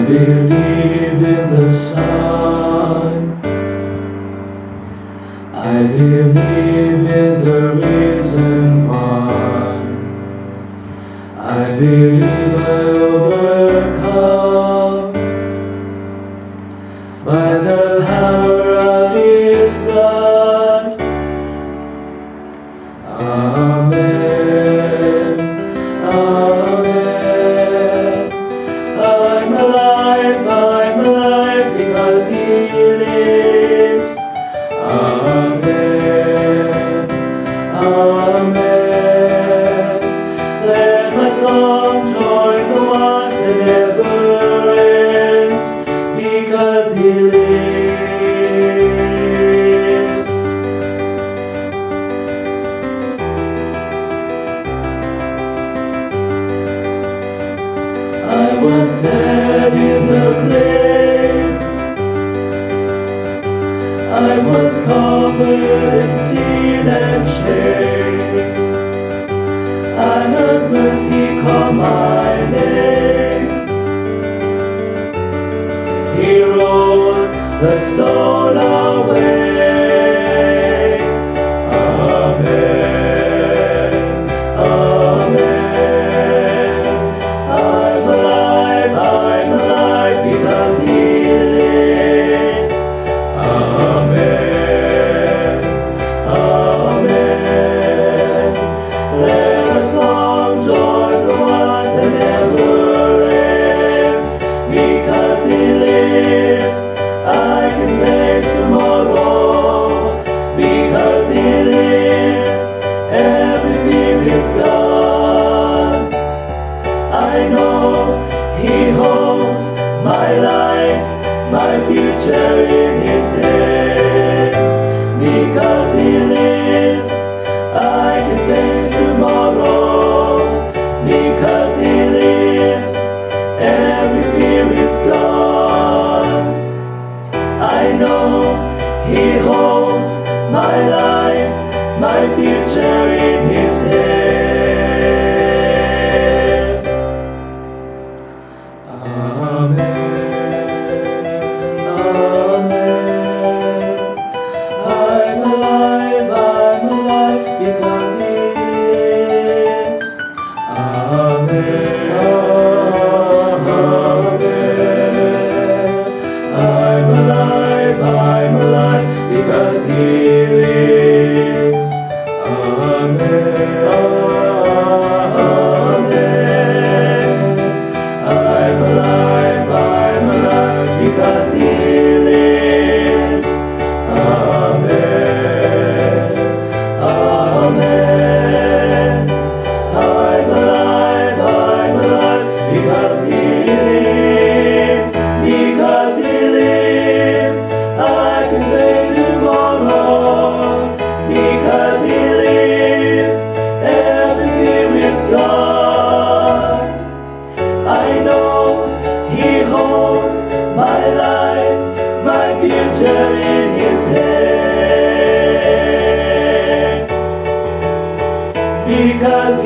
believe in the sun. I believe in the risen one. I believe I overcome by the power of His blood. Amen. Amen. I'm alive because He lives. Amen. Amen. Let my song join the one that never ends, because He lives. I was dead in the grave. I was covered in sin and shame. I heard mercy call my name. He rolled the stone away. Amen. Amen. I'm alive because He lives. Amen. Amen. Let my song join the one that never ends, because He lives. I can face tomorrow, because He lives. Every fear is gone. I know He holds my life, my future in His hands, because He lives. I can face tomorrow, because He lives. Every fear is gone. I know He holds my life, my future in His hands. Amen. Amen. I'm alive because He lives. Amen. Amen. I'm alive because He lives. Amen. Amen. I'm alive because He lives. Amen. Amen. I'm alive because He lives. Because He lives, I can face tomorrow. Because He lives, every fear is gone. I know He holds my life, my future in His hands. Because